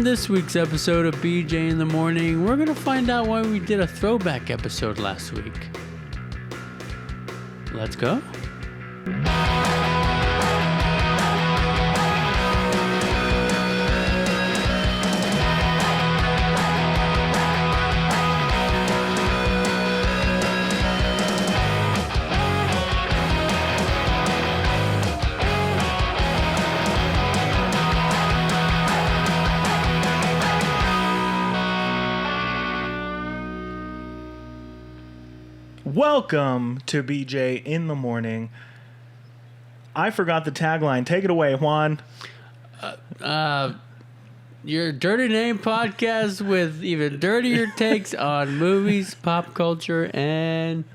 On this week's episode of BJ in the Morning, we're going to find out why we did a throwback episode last week. Let's go. Welcome to BJ in the Morning. I forgot the tagline. Take it away, Juan. Your Dirty Name podcast with even dirtier takes on movies, pop culture, and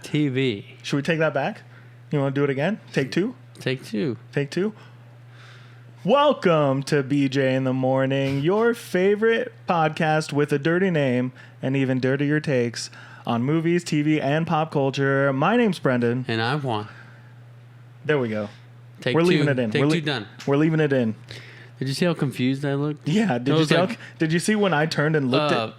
TV. Should we take that back? You want to do it again? Take two? Take two. Take two? Welcome to BJ in the Morning, your favorite podcast with a dirty name and even dirtier takes on movies, TV, and pop culture. My name's Brendan. And I'm Juan. There we go. We're leaving it in. Take two done. We're leaving it in. Did you see how confused I looked? Yeah. Did you see when I turned and looked at...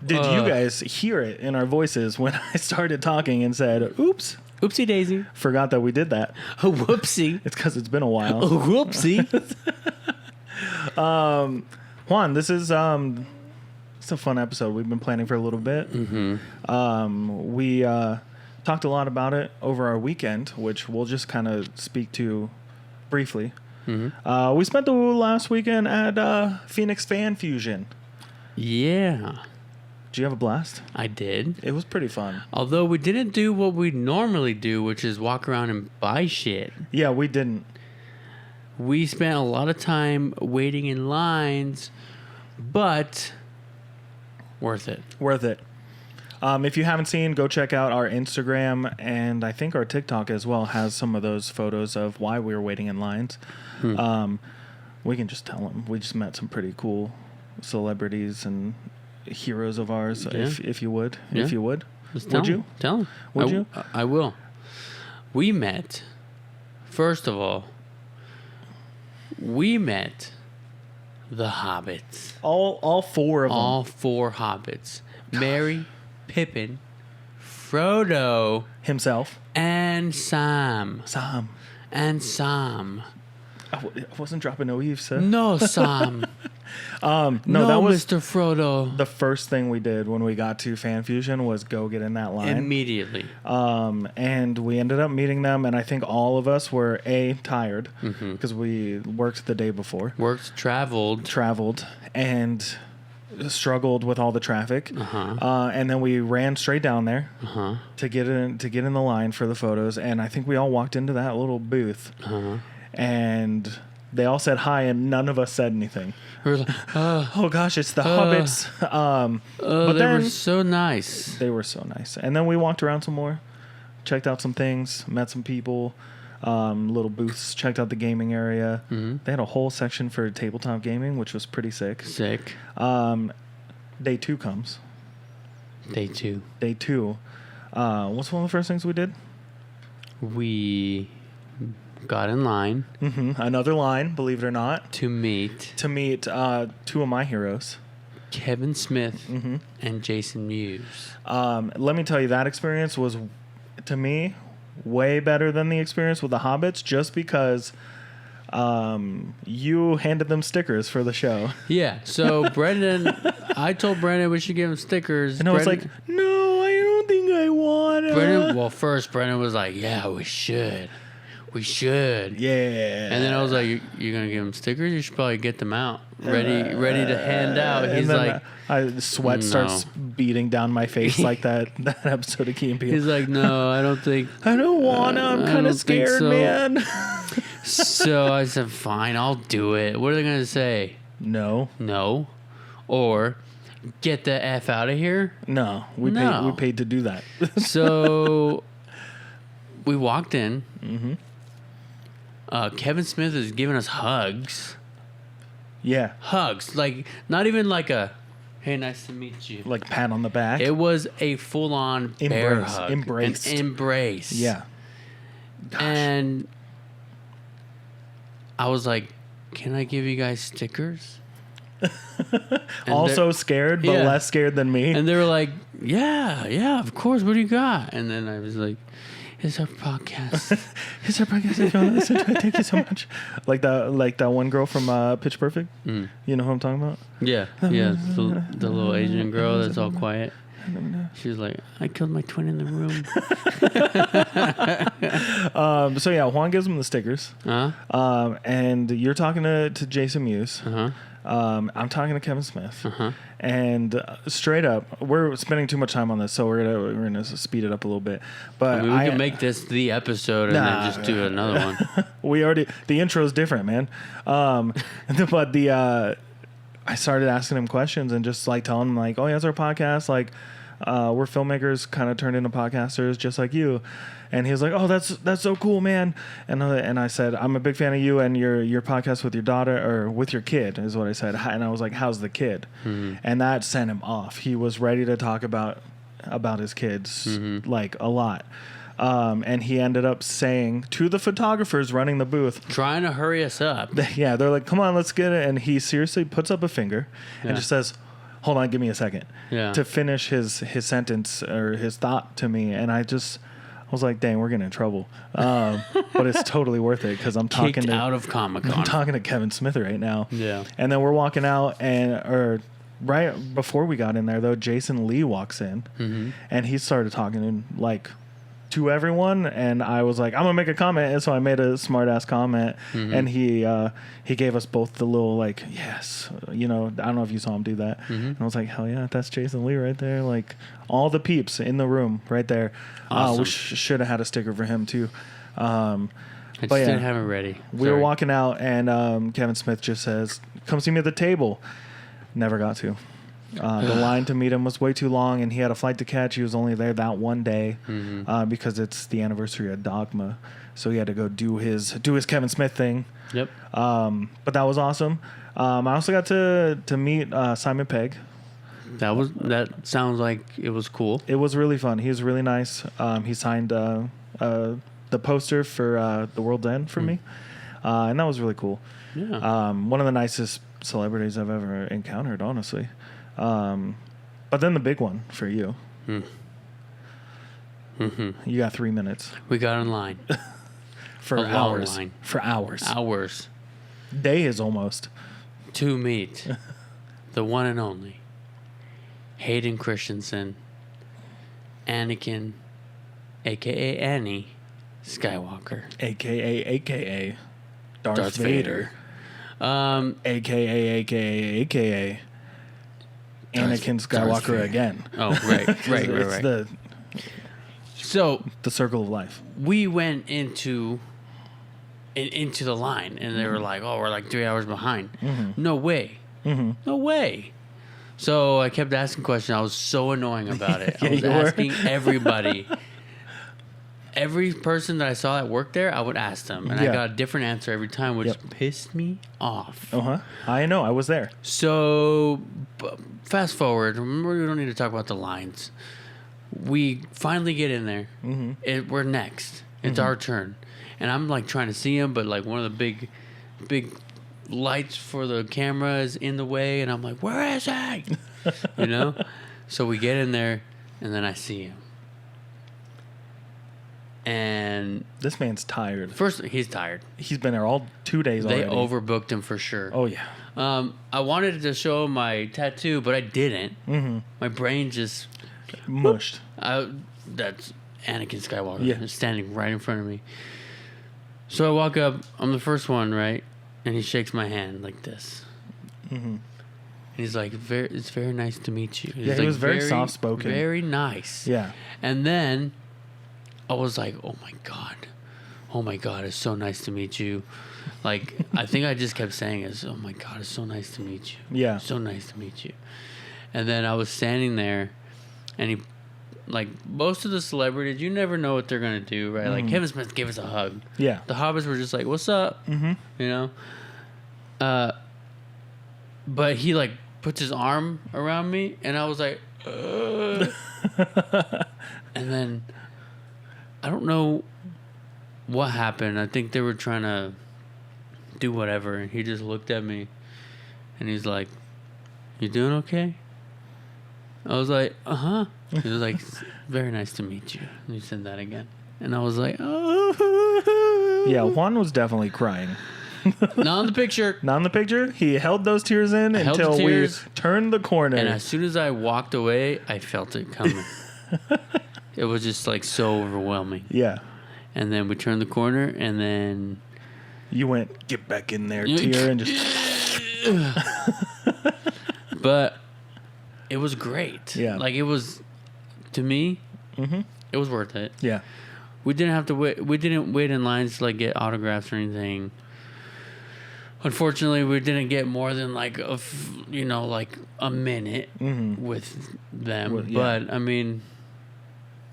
Did you guys hear it in our voices when I started talking and said, oops. Oopsie daisy. Forgot that we did that. Oh, whoopsie. It's because it's been a while. Oh, whoopsie. Juan, this is... It's a fun episode. We've been planning for a little bit. Mm-hmm. We talked a lot about it over our weekend, which we'll just kind of speak to briefly. Mm-hmm. We spent the last weekend at Phoenix Fan Fusion. Yeah. Did you have a blast? I did. It was pretty fun. Although we didn't do what we normally do, which is walk around and buy shit. Yeah, we didn't. We spent a lot of time waiting in lines, but... worth it. Worth it. If you haven't seen, go check out our Instagram, and I think our TikTok as well has some of those photos of why we were waiting in lines. We can just tell them. We just met some pretty cool celebrities and heroes of ours, if you would. Yeah. If you would. Would you? Tell them. Would you? I will. We met, first of all, the Hobbits. All four of them. All four Hobbits. Merry, Pippin, Frodo. Himself. And Sam. And Sam. I wasn't dropping no Eve, sir. No, Sam. No, that was Mr. Frodo. the first thing we did when we got to Fan Fusion was go get in that line. Immediately. And we ended up meeting them, and I think all of us were tired because we worked the day before. Traveled, and struggled with all the traffic. And then we ran straight down there to get in the line for the photos. And I think we all walked into that little booth, and they all said hi, and none of us said anything. We were like, oh gosh, it's the Hobbits. But they were so nice. They were so nice. And then we walked around some more, checked out some things, met some people, little booths, checked out the gaming area. They had a whole section for tabletop gaming, which was pretty sick. Day two comes. Day two. What's one of the first things we did? We got in line. Another line, believe it or not. To meet two of my heroes. Kevin Smith and Jason Mewes. Let me tell you, that experience was, to me, way better than the experience with the Hobbits, just because you handed them stickers for the show. Yeah, so I told Brendan we should give him stickers. And I was like, no, I don't think I want to. First Brendan was like, yeah, we should. Yeah. And then I was like, you're going to give him stickers? You should probably get them out. Ready to hand out. He's like... sweat starts beating down my face like that episode of Key and Peele. He's like, no, I don't think... I don't want to. I'm kind of scared, man. So I said, fine, I'll do it. What are they going to say? No. Or... get the F out of here? No. We paid to do that. So we walked in. Kevin Smith is giving us hugs. Yeah. Hugs. Like, not even like a, hey, nice to meet you. Like pat on the back. It was a full-on bear hug. An embrace. Yeah. Gosh. And I was like, can I give you guys stickers? Also scared, but less scared than me. And they were like, yeah, of course. What do you got? And then I was like, it's our podcast. It's our podcast. If you want to listen to it, thank you so much. Like that one girl from Pitch Perfect. You know who I'm talking about? Yeah. The little Asian girl that's all quiet. She was like, I killed my twin in the room. So yeah, Juan gives him the stickers. And you're talking to Jason Mewes. I'm talking to Kevin Smith. And straight up, we're spending too much time on this, so we're gonna speed it up a little bit. But we can make this the episode and then just do another one. The intro is different, man. But I started asking him questions and just like telling him like, oh yeah, it's our podcast. Like, we're filmmakers kind of turned into podcasters just like you. And he was like, oh, that's so cool, man. And I said, I'm a big fan of you and your podcast with your daughter or with your kid is what I said. And I was like, how's the kid? And that sent him off. He was ready to talk about his kids like a lot. And he ended up saying to the photographers running the booth, trying to hurry us up. Yeah, they're like, come on, let's get it. And he seriously puts up a finger and just says, hold on, give me a second. To finish his sentence or his thought to me. And I was like, dang, we're getting in trouble. But it's totally worth it because I'm talking out of Comic Con. I'm talking to Kevin Smith right now. Yeah. And then we're walking out or right before we got in there though, Jason Lee walks in and he started talking to everyone, and I was like, I'm gonna make a comment, and so I made a smart ass comment, and he gave us both the little like, yes, I don't know if you saw him do that, and I was like, hell yeah, that's Jason Lee right there, like all the peeps in the room right there. Awesome. We should have had a sticker for him too. I just didn't have it ready. We were walking out, and Kevin Smith just says, come see me at the table. Never got to. The line to meet him was way too long, and he had a flight to catch. He was only there that one day because it's the anniversary of Dogma, so he had to go do his Kevin Smith thing. Yep. But that was awesome. I also got to meet Simon Pegg. That sounds like it was cool. It was really fun. He was really nice. He signed the poster for The World's End for me, and that was really cool. Yeah. One of the nicest celebrities I've ever encountered, honestly. But then the big one for you. You got 3 minutes. We got in line. For a hours. long line. For hours. Hours. Day is almost. To meet the one and only Hayden Christensen, Anakin, a.k.a. Annie Skywalker. A.k.a. Darth Vader. A.k.a. Anakin Skywalker again. Oh, right. So the circle of life. We went into the line, and they were like, "Oh, we're like 3 hours behind." No way. No way. So I kept asking questions. I was so annoying about it. I was asking everybody. Every person that I saw that worked there, I would ask them, and I got a different answer every time, which pissed me off. I know. I was there. So, fast forward. Remember, we don't need to talk about the lines. We finally get in there. We're next. It's our turn, and I'm like trying to see him, but like one of the big lights for the camera is in the way, and I'm like, "Where is he?" So we get in there, and then I see him. And this man's tired. First, he's tired. He's been there all 2 days already. They overbooked him for sure. Oh, yeah. I wanted to show him my tattoo, but I didn't. My brain just... mushed. That's Anakin Skywalker standing right in front of me. So I walk up. I'm the first one, right? And he shakes my hand like this. And he's like, it's very nice to meet you. He was very soft-spoken. Very nice. Yeah. And then... I was like, oh my God, it's so nice to meet you. Like, I think I just kept saying it. Oh my God, it's so nice to meet you. Yeah. So nice to meet you. And then I was standing there, and he, like, most of the celebrities, you never know what they're going to do, right? Like, Kevin Smith gave us a hug. Yeah. The Hobbits were just like, what's up? But he, like, puts his arm around me, and I was like, and then... I don't know what happened. I think they were trying to do whatever. And he just looked at me. And he's like, You doing okay? I was like, uh-huh. He was like, very nice to meet you. And he said that again. And I was like, oh. Yeah, Juan was definitely crying. Not in the picture. Not in the picture. He held those tears in until we turned the corner. And as soon as I walked away, I felt it coming. It was just like so overwhelming. Yeah. And then we turned the corner, and then you went, get back in there, tear, and just. But it was great. Yeah. Like it was, to me, it was worth it. Yeah. We didn't have to wait. We didn't wait in lines to like get autographs or anything. Unfortunately, we didn't get more than like like a minute with them. Well, yeah. But I mean,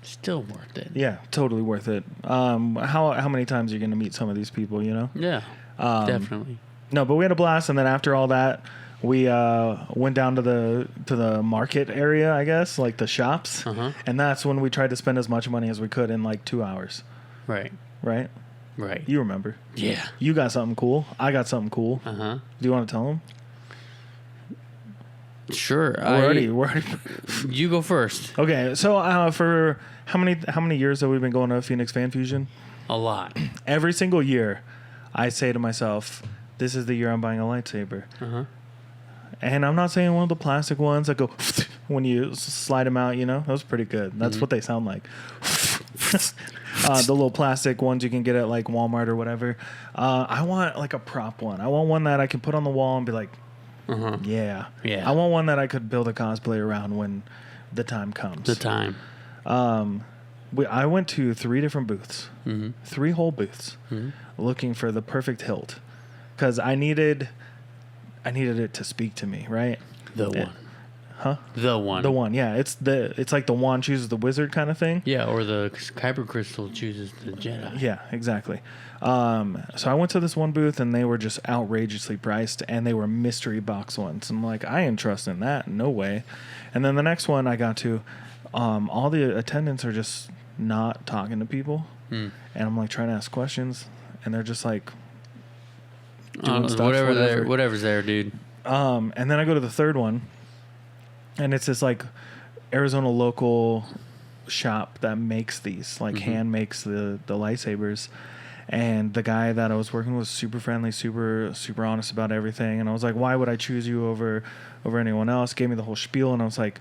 still worth it. Yeah, totally worth it. How many times are you going to meet some of these people? You know? Yeah, definitely. No, but we had a blast, and then after all that, we went down to the market area, I guess, like the shops, and that's when we tried to spend as much money as we could in like 2 hours. Right. Right. Right. You remember? Yeah. You got something cool. I got something cool. Do you want to tell them? Sure. We're already. You go first. Okay. So for how many years have we been going to Phoenix Fan Fusion? A lot. Every single year, I say to myself, "This is the year I'm buying a lightsaber." And I'm not saying one of the plastic ones that go when you slide them out. You know, that was pretty good. That's what they sound like. The little plastic ones you can get at like Walmart or whatever. I want like a prop one. I want one that I can put on the wall and be like, yeah. I want one that I could build a cosplay around when the time comes. I went to 3 different booths, 3 whole booths, looking for the perfect hilt, because I needed it to speak to me, right? The one. Huh? The one. The one, yeah. It's like the wand chooses the wizard kind of thing. Yeah, or the kyber crystal chooses the Jedi. Yeah, exactly. So I went to this one booth, and they were just outrageously priced, and they were mystery box ones. I'm like, I ain't trusting that. No way. And then the next one I got to, all the attendants are just not talking to people. And I'm like trying to ask questions, and they're just like doing stuff. Whatever's there, dude. And then I go to the third one, and it's this like Arizona local shop that makes these, like hand makes the lightsabers. And the guy that I was working with was super friendly, super honest about everything. And I was like, why would I choose you over anyone else? Gave me the whole spiel, and I was like,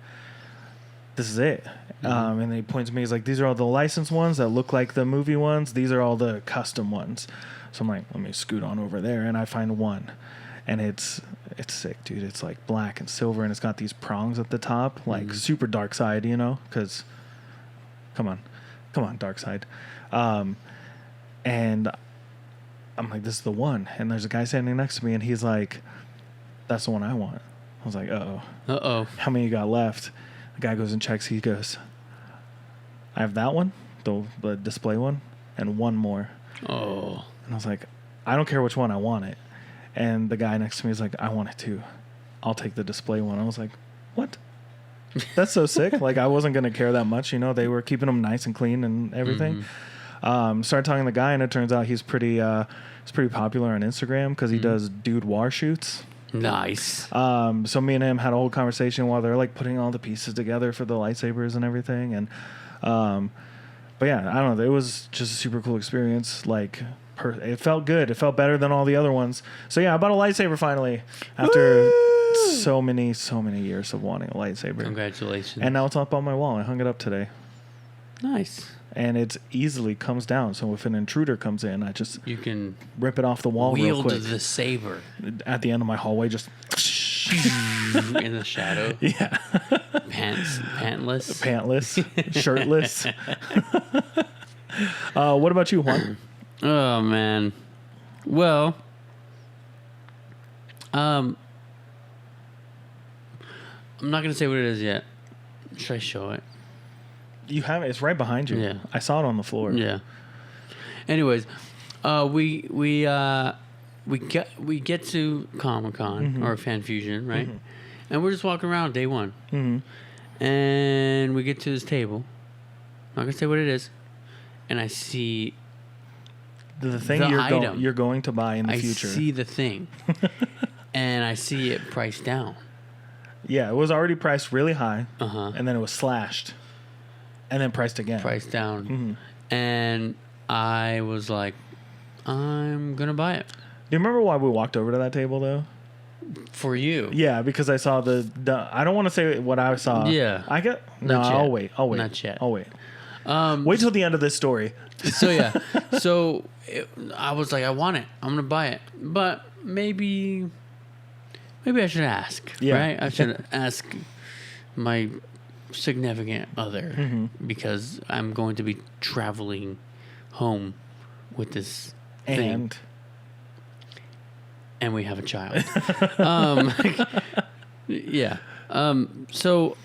this is it. And then he points to me, he's like, these are all the licensed ones that look like the movie ones. These are all the custom ones. So I'm like, let me scoot on over there, and I find one. And it's sick, dude. It's like black and silver, and it's got these prongs at the top, like super dark side, you know? Because, come on, dark side. And I'm like, this is the one. And there's a guy standing next to me, and he's like, that's the one I want. I was like, uh-oh. How many you got left? The guy goes and checks. He goes, I have that one, the display one, and one more. Oh. And I was like, I don't care which one, I want it. And the guy next to me is like, I want it too. I'll take the display one. I was like, what? That's so sick. Like, I wasn't going to care that much. You know, they were keeping them nice and clean and everything. Started talking to the guy, and it turns out he's pretty popular on Instagram because he does dude war shoots. Nice. So me and him had a whole conversation while they're like putting all the pieces together for the lightsabers and everything. And, but yeah, I don't know. It was just a super cool experience. Like, it felt good. It felt better than all the other ones. So yeah, I bought a lightsaber finally after so many years of wanting a lightsaber. Congratulations. And now it's up on my wall. I hung it up today. Nice. And it easily comes down. So if an intruder comes in, you can rip it off the wall real quick. Wield the saber. At the end of my hallway, just in the shadow. Yeah. Pantless, shirtless. What about you, Juan? Oh man. Well, I'm not gonna say what it is yet. Should I show it? You have it. It's right behind you. Yeah. I saw it on the floor. Yeah. Anyways, we get to Comic Con or Fan Fusion, right? And we're just walking around day one, and we get to this table. I'm not gonna say what it is, and I see the thing you're going to buy in the future. I see the thing, and I see it priced down. Yeah, it was already priced really high, Uh-huh. and then it was slashed, and then priced again. Priced down. Mm-hmm. And I was like, I'm going to buy it. Do you remember why we walked over to that table, though? For you. Yeah, because I saw the I don't want to say what I saw. Yeah. I get... No, Not yet. I'll wait. Not yet. I'll wait. Wait till the end of this story. So, yeah. So, I was like, I want it. I'm going to buy it. But maybe I should ask. Yeah. Right? I should ask my significant other because I'm going to be traveling home with this thing. And we have a child. Yeah. So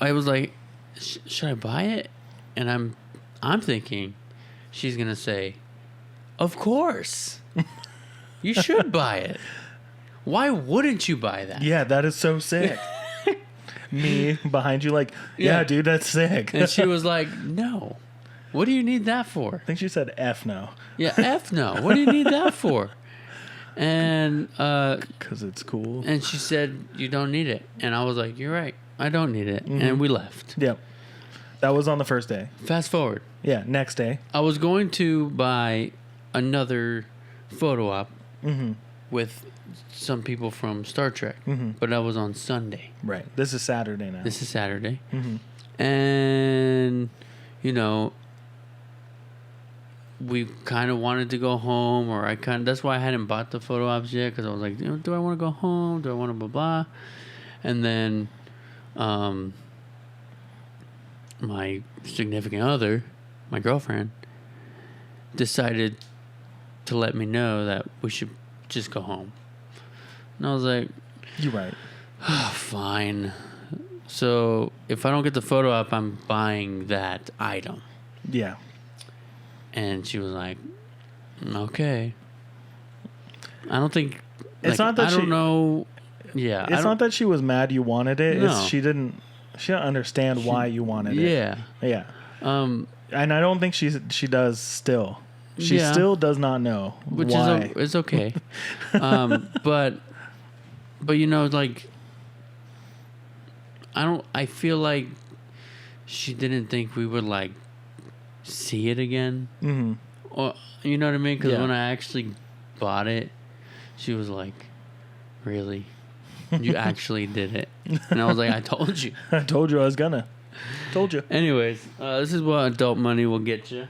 I was like, should I buy it? And I'm thinking she's gonna say, of course. You should buy it. Why wouldn't you buy that? Yeah, that is so sick. Me behind you like, yeah, dude, that's sick. And she was like, no. What do you need that for? I think she said F no. Yeah, F no. What do you need that for? And because it's cool. And she said, you don't need it. And I was like, you're right. I don't need it. And we left. Yep. That was on the first day. Fast forward. Yeah, next day. I was going to buy another photo op with some people from Star Trek. But that was on Sunday. Right. This is Saturday now. This is Saturday. And, we kind of wanted to go home, or that's why I hadn't bought the photo ops yet, because I was like, do I want to go home? Do I want to blah, blah? And then my significant other, my girlfriend, decided to let me know that we should just go home. And I was like, you're right. Fine. So if I don't get the photo op, I'm buying that item. Yeah. And she was like, okay. I don't think... It's not that I don't know... Yeah. It's not that she was mad you wanted it. No. It's she didn't understand why you wanted it. Yeah. Yeah. And I don't think she does still. She still does not know why. Is okay. But I feel like she didn't think we would see it again. Or you know what I mean? Because when I actually bought it, she was like, really? You actually did it? And I was like, I told you. I told you I was gonna. Told you. Anyways, this is what adult money will get you.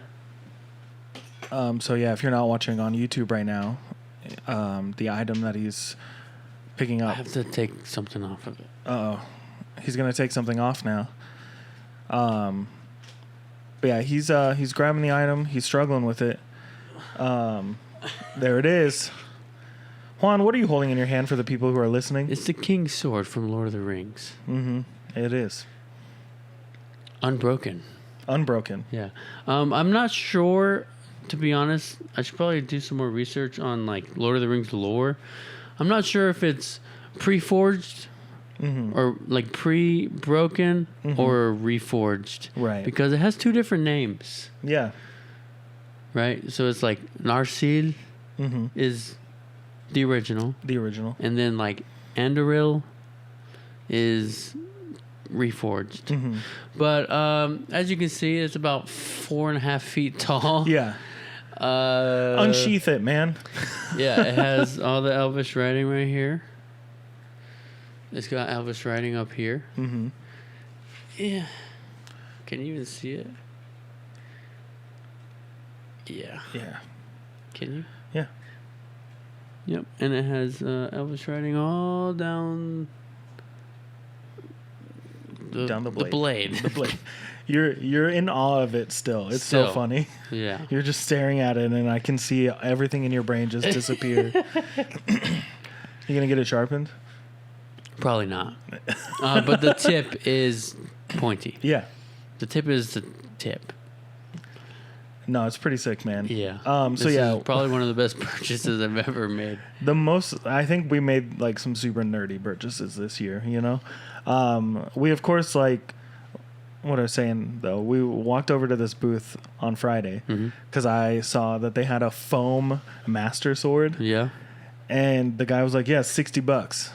So yeah, if you're not watching on YouTube right now, the item that he's picking up. I have to take something off of it. Uh-oh. He's gonna take something off now. But yeah, he's grabbing the item. He's struggling with it. There it is. Juan, what are you holding in your hand for the people who are listening? It's the King's Sword from Lord of the Rings. It is. Unbroken. Yeah. I'm not sure, to be honest. I should probably do some more research on Lord of the Rings lore. I'm not sure if it's pre-forged or pre-broken or reforged. Right. Because it has two different names. Yeah. Right? So it's Narsil is the original. And then Andoril is reforged. But as you can see, it's about 4.5 feet tall. Yeah. Unsheath it, man. Yeah, it has all the Elvish writing right here. It's got Elvish writing up here. Yeah. Can you even see it? Yeah. Yeah. Can you? Yeah. Yep. And it has Elvish writing all down the blade. The blade. You're in awe of it still. It's so funny. Yeah. You're just staring at it, and I can see everything in your brain just disappear. You gonna get it sharpened? Probably not. But the tip is pointy. Yeah. The tip is the tip. No, it's pretty sick, man. Yeah. This is probably one of the best purchases I've ever made. I think we made some super nerdy purchases this year, We of course what I was saying though, we walked over to this booth on Friday because I saw that they had a foam master sword. Yeah. And the guy was like, yeah, $60.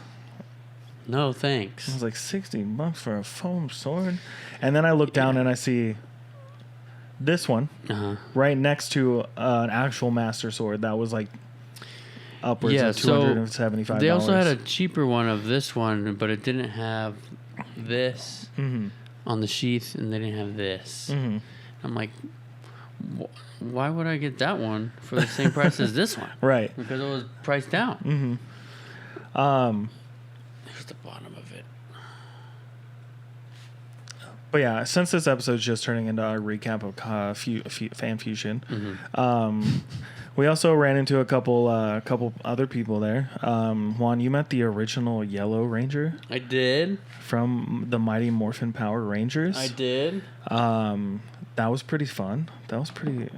No, I thanks. was like, $60 for a foam sword? And then I look down and I see this one right next to an actual master sword that was like upwards of $275. So they also had a cheaper one of this one, but it didn't have this on the sheath, and they didn't have this. I'm like, why would I get that one for the same price as this one? Right. Because it was priced down. Here's the bottom of it. But yeah, since this episode's just turning into our recap of Fan Fusion, we also ran into a couple other people there. Juan, you met the original Yellow Ranger. I did. From the Mighty Morphin Power Rangers. I did. That was pretty fun. That was pretty...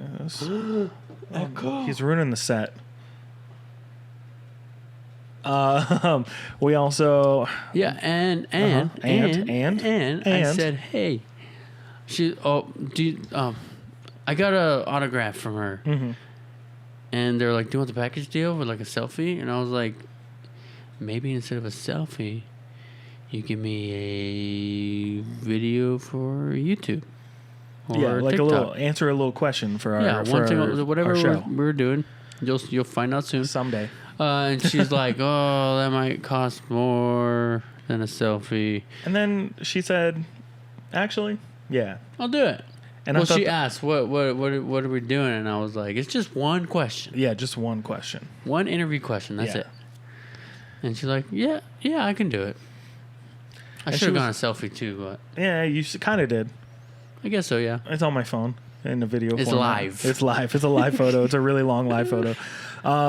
God. He's ruining the set. We also... Yeah, and I said, hey, I got an autograph from her. And they're like, do you want the package deal with like a selfie? And I was like, maybe instead of a selfie, you give me a video for YouTube. Or like TikTok. answer a little question for our whatever our show. we're doing. You'll find out soon. Someday. And she's like, oh, that might cost more than a selfie. And then she said, actually, yeah. I'll do it. And she asked, what are we doing? And I was like, it's just one question. Yeah, just one question. One interview question. That's it. And she's like, yeah, I can do it. I should have gone a selfie too, but... Yeah, you kind of did. I guess so, yeah. It's on my phone in the video format. Live. It's live. It's a live photo. It's a really long live photo.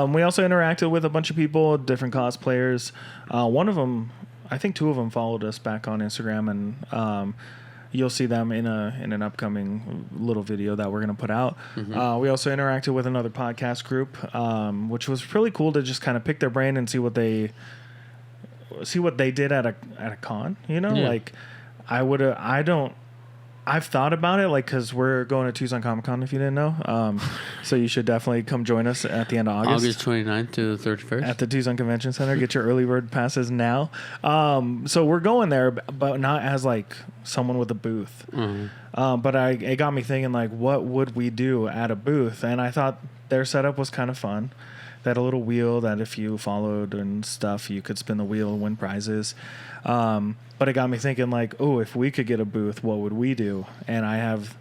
We also interacted with a bunch of people, different cosplayers. One of them, I think two of them followed us back on Instagram, and you'll see them in an upcoming little video that we're going to put out. We also interacted with another podcast group, which was really cool to just kind of pick their brain and see what they did at a con. You know, like I've thought about it, like, because we're going to Tucson Comic Con, if you didn't know. So you should definitely come join us at the end of August. August 29th to the 31st. At the Tucson Convention Center. Get your early bird passes now. So we're going there, but not as, like, someone with a booth. But it got me thinking, like, what would we do at a booth? And I thought their setup was kind of fun. They had a little wheel that if you followed and stuff, you could spin the wheel and win prizes. But it got me thinking, like, oh, if we could get a booth, what would we do? And I have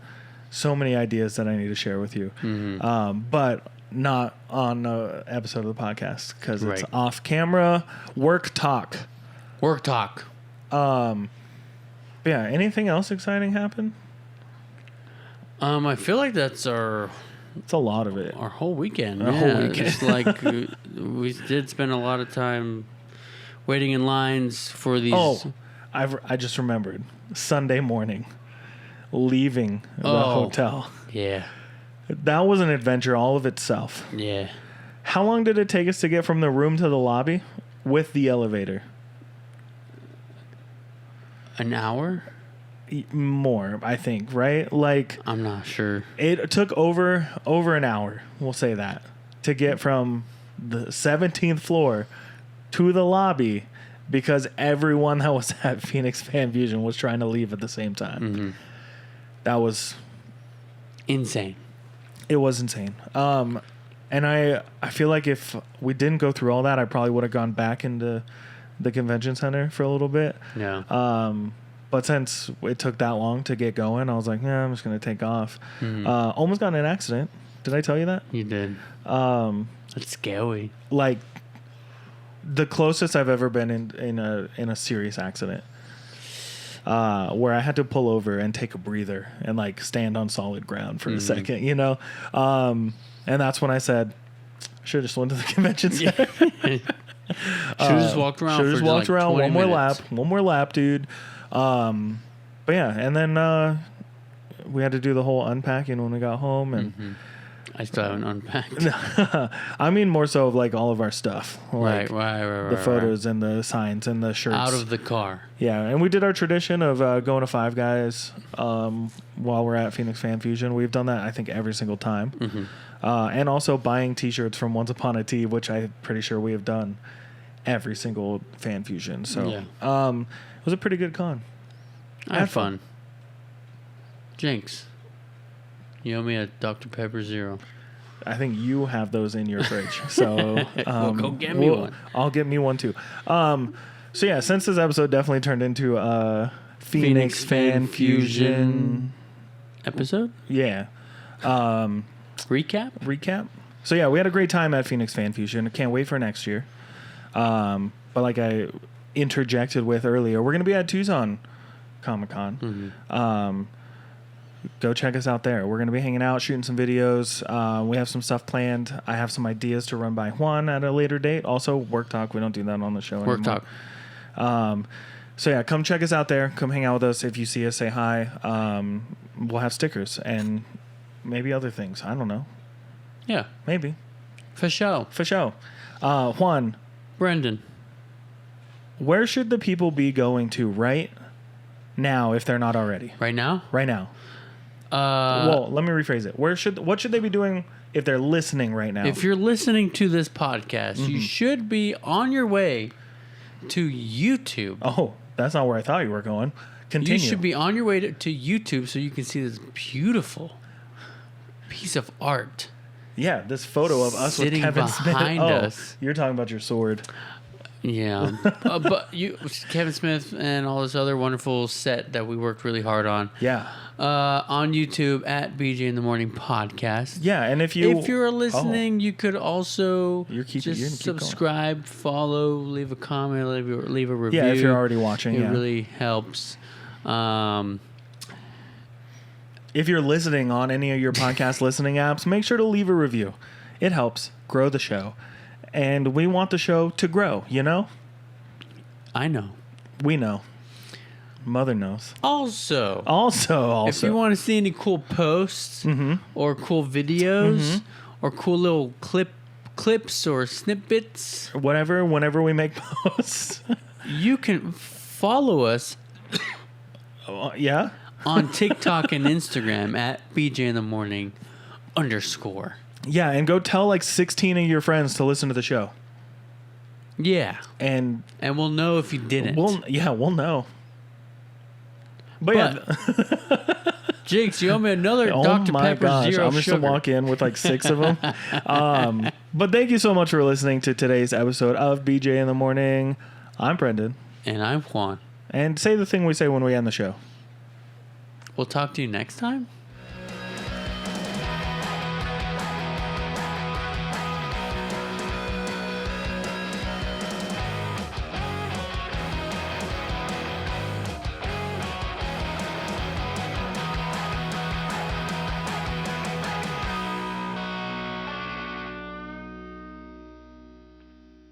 so many ideas that I need to share with you. But not on an episode of the podcast because it's off camera. Work talk. Yeah. Anything else exciting happen? I feel like that's it's a lot of it. Our whole weekend. Our whole weekend. Just like we did spend a lot of time waiting in lines for these. Oh, I just remembered. Sunday morning, leaving the hotel. Yeah. That was an adventure all of itself. Yeah. How long did it take us to get from the room to the lobby with the elevator? An hour? More, I think, right? Like, I'm not sure. It took over an hour, we'll say that, to get from the 17th floor to the lobby because everyone that was at Phoenix Fan Fusion was trying to leave at the same time. That was insane. It was insane. And I feel like if we didn't go through all that, I probably would have gone back into the convention center for a little bit. Yeah. But since it took that long to get going, I was like, yeah, I'm just going to take off. Almost got in an accident. Did I tell you that? You did. That's scary. Like, the closest I've ever been in a serious accident. Where I had to pull over and take a breather and, like, stand on solid ground for a second, you know? And that's when I said, should have just went to the convention center. Should have just walked around. Should have just walked around. One more lap, dude. But yeah, and then we had to do the whole unpacking when we got home, and I still haven't unpacked. I mean, more so of like all of our stuff, like right, the photos and the signs and the shirts out of the car. Yeah, and we did our tradition of going to Five Guys while we're at Phoenix Fan Fusion. We've done that, I think, every single time, and also buying T-shirts from Once Upon a Tea, which I'm pretty sure we have done every single fan fusion. So Yeah. it was a pretty good con. I had fun. Jinx, you owe me a Dr. Pepper Zero. I think you have those in your fridge. So Well, go get me one. I'll get me one too. So yeah, since this episode definitely turned into a Phoenix Fan Fusion episode. Yeah. Recap. So yeah, we had a great time at Phoenix Fan Fusion. I can't wait for next year. But like I interjected with earlier, we're going to be at Tucson Comic Con. Mm-hmm. Go check us out there. We're going to be hanging out, shooting some videos. We have some stuff planned. I have some ideas to run by Juan at a later date. Also, work talk. We don't do that on the show anymore. Work talk. So yeah, come check us out there. Come hang out with us. If you see us, say hi. We'll have stickers and maybe other things. I don't know. Yeah. Maybe. For sure. Juan. Brendan. Where should the people be going to right now if they're not already? Right now? Right now. Well, let me rephrase it. What should they be doing if they're listening right now? If you're listening to this podcast, Mm-hmm. you should be on your way to YouTube. Oh, that's not where I thought you were going. Continue. You should be on your way to YouTube so you can see this beautiful piece of art. Yeah, this photo of us sitting with Kevin Smith. behind us. You're talking about your sword. Yeah, but Kevin Smith and all this other wonderful set that we worked really hard on. Yeah. On YouTube at BJ in the Morning Podcast. Yeah, and if you're listening, you could also just subscribe, follow, leave a comment, leave a review. Yeah, if you're already watching, it really helps. If you're listening on any of your podcast listening apps, make sure to leave a review. It helps grow the show. And we want the show to grow, you know? I know. We know. Mother knows. Also. If you want to see any cool posts or cool videos or cool little clips or snippets. Whenever we make posts. You can follow us. Yeah? On TikTok and Instagram at BJ in the Morning _. Yeah, and go tell like 16 of your friends to listen to the show. Yeah. And we'll know if you didn't. We'll know. But yeah. Jinx, you owe me another Dr. Pepper my gosh, Zero I'm just sugar. going to walk in with like 6 of them. But thank you so much for listening to today's episode of BJ in the Morning. I'm Brendan. And I'm Juan. And say the thing we say when we end the show. We'll talk to you next time?